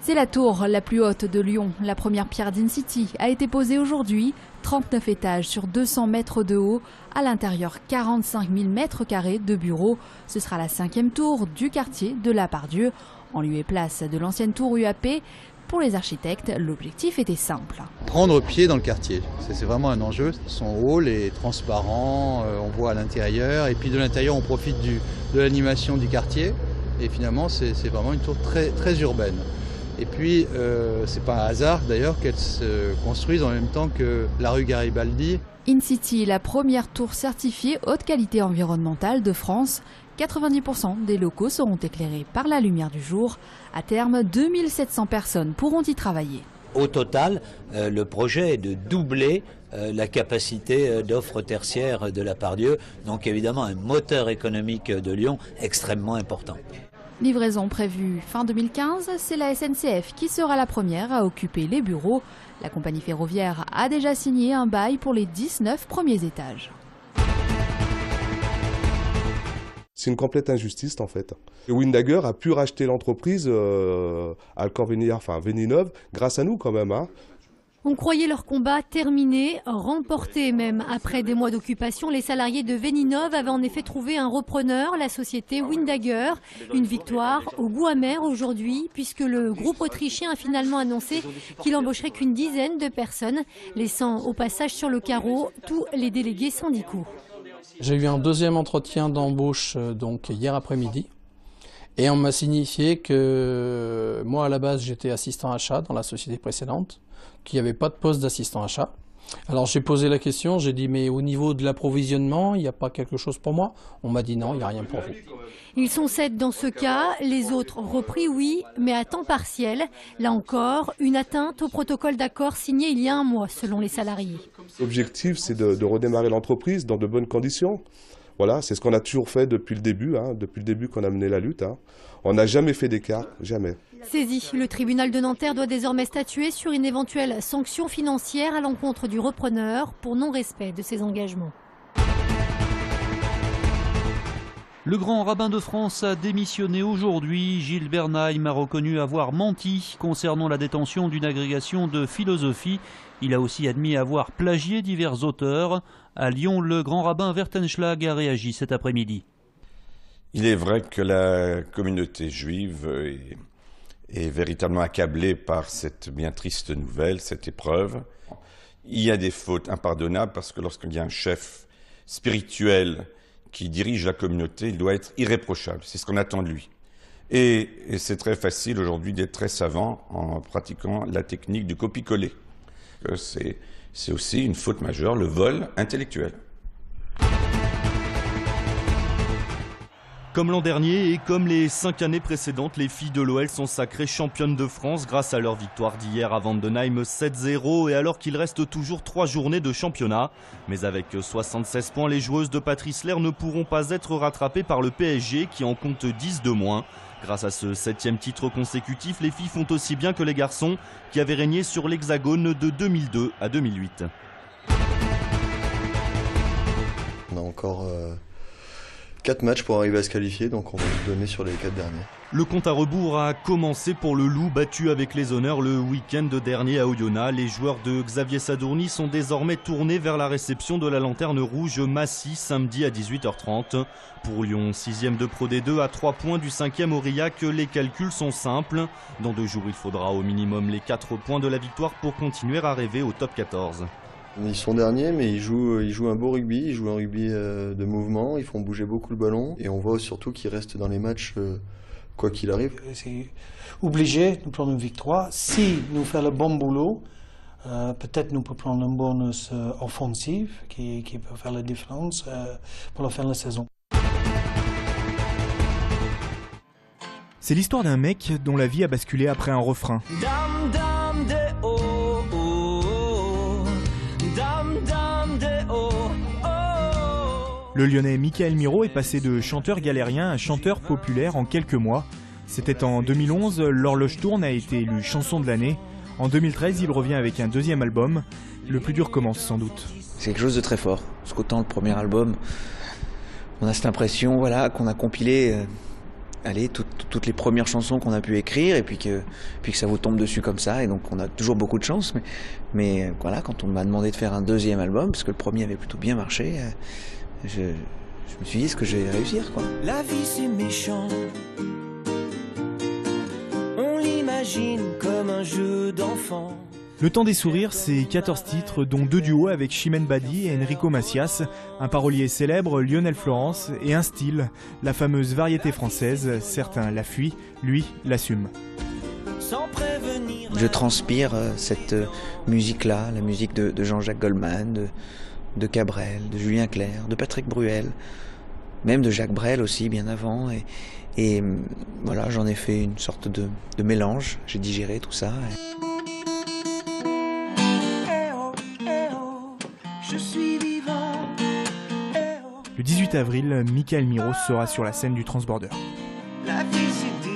C'est la tour la plus haute de Lyon. La première pierre d'InCity a été posée aujourd'hui. 39 étages sur 200 mètres de haut. À l'intérieur, 45 000 mètres carrés de bureaux. Ce sera la 5e tour du quartier de la Part-Dieu. En lieu et place de l'ancienne tour UAP. Pour les architectes, l'objectif était simple. Prendre pied dans le quartier, c'est vraiment un enjeu. Son hall est transparent, on voit à l'intérieur. Et puis de l'intérieur, on profite de l'animation du quartier. Et finalement, c'est vraiment une tour très urbaine. Et puis, c'est pas un hasard d'ailleurs qu'elle se construise en même temps que la rue Garibaldi. InCity, la première tour certifiée haute qualité environnementale de France. 90% des locaux seront éclairés par la lumière du jour. À terme, 2700 personnes pourront y travailler. Au total, le projet est de doubler la capacité d'offre tertiaire de la Part-Dieu. Donc évidemment, un moteur économique de Lyon extrêmement important. Livraison prévue fin 2015, c'est la SNCF qui sera la première à occuper les bureaux. La compagnie ferroviaire a déjà signé un bail pour les 19 premiers étages. C'est une complète injustice en fait. Windager a pu racheter l'entreprise Alcor Véninov grâce à nous quand même. On croyait leur combat terminé, remporté même. Après des mois d'occupation, les salariés de Véninov avaient en effet trouvé un repreneur, la société Windager. Une victoire au goût amer aujourd'hui, puisque le groupe autrichien a finalement annoncé qu'il embaucherait qu'une dizaine de personnes, laissant au passage sur le carreau tous les délégués syndicaux. J'ai eu un deuxième entretien d'embauche donc hier après-midi. Et on m'a signifié que moi, à la base, j'étais assistant achat dans la société précédente, qu'il n'y avait pas de poste d'assistant achat. Alors j'ai posé la question, j'ai dit mais au niveau de l'approvisionnement, il n'y a pas quelque chose pour moi? On m'a dit non, il n'y a rien pour vous. Ils sont 7 dans ce cas, les autres repris oui, mais à temps partiel. Là encore, une atteinte au protocole d'accord signé il y a un mois selon les salariés. L'objectif c'est de redémarrer l'entreprise dans de bonnes conditions. Voilà, c'est ce qu'on a toujours fait depuis le début qu'on a mené la lutte. On n'a jamais fait d'écart, jamais. Saisi, le tribunal de Nanterre doit désormais statuer sur une éventuelle sanction financière à l'encontre du repreneur pour non-respect de ses engagements. Le grand rabbin de France a démissionné aujourd'hui. Gilles Bernheim a reconnu avoir menti concernant la détention d'une agrégation de philosophie. Il a aussi admis avoir plagié divers auteurs. À Lyon, le grand rabbin Wertenschlag a réagi cet après-midi. Il est vrai que la communauté juive est véritablement accablée par cette bien triste nouvelle, cette épreuve. Il y a des fautes impardonnables parce que lorsqu'il y a un chef spirituel qui dirige la communauté, il doit être irréprochable. C'est ce qu'on attend de lui. Et c'est très facile aujourd'hui d'être très savant en pratiquant la technique du copier-coller. C'est aussi une faute majeure, le vol intellectuel. Comme l'an dernier et comme les 5 années précédentes, les filles de l'OL sont sacrées championnes de France grâce à leur victoire d'hier à Vandenheim 7-0 et alors qu'il reste toujours 3 journées de championnat. Mais avec 76 points, les joueuses de Patrice Lair ne pourront pas être rattrapées par le PSG qui en compte 10 de moins. Grâce à ce 7e titre consécutif, les filles font aussi bien que les garçons qui avaient régné sur l'Hexagone de 2002 à 2008. On a encore 4 matchs pour arriver à se qualifier, donc on va se donner sur les 4 derniers. Le compte à rebours a commencé pour le Loup, battu avec les honneurs le week-end dernier à Oyonnax. Les joueurs de Xavier Sadourny sont désormais tournés vers la réception de la Lanterne Rouge Massy samedi à 18h30. Pour Lyon, 6e de Pro D2 à 3 points du 5e Aurillac, les calculs sont simples. Dans 2 jours, il faudra au minimum les 4 points de la victoire pour continuer à rêver au top 14. Ils sont derniers, mais ils jouent un beau rugby, ils jouent un rugby de mouvement, ils font bouger beaucoup le ballon. Et on voit surtout qu'ils restent dans les matchs quoi qu'il arrive. C'est obligé de prendre une victoire. Si nous faisons le bon boulot, peut-être nous pouvons prendre un bonus offensif qui peut faire la différence pour la fin de la saison. C'est l'histoire d'un mec dont la vie a basculé après un refrain. Dame, dame, de oh, oh, oh. Dame, dame, de oh, oh. Le Lyonnais Mickaël Miro est passé de chanteur galérien à chanteur populaire en quelques mois. C'était en 2011, l'Horloge tourne a été élu chanson de l'année. En 2013, il revient avec un 2e album. Le plus dur commence sans doute. C'est quelque chose de très fort, parce qu'autant le premier album, on a cette impression qu'on a compilé toutes les premières chansons qu'on a pu écrire et puis que ça vous tombe dessus comme ça, et donc on a toujours beaucoup de chance, mais voilà, quand on m'a demandé de faire un deuxième album, parce que le premier avait plutôt bien marché, je me suis dit, est-ce que je vais réussir, quoi. La vie c'est méchant, on l'imagine comme un jeu d'enfant. Le temps des sourires, c'est 14 titres, dont 2 duos avec Chimène Badi et Enrico Macias, un parolier célèbre, Lionel Florence, et un style, la fameuse variété française. Certains la fuient, lui l'assume. Je transpire cette musique-là, la musique de Jean-Jacques Goldman, de Cabrel, de Julien Clerc, de Patrick Bruel, même de Jacques Brel aussi, bien avant. Et voilà, j'en ai fait une sorte de mélange, j'ai digéré tout ça. Je suis vivant. Le 18 avril, Michael Miro sera sur la scène du Transborder. La vie c'est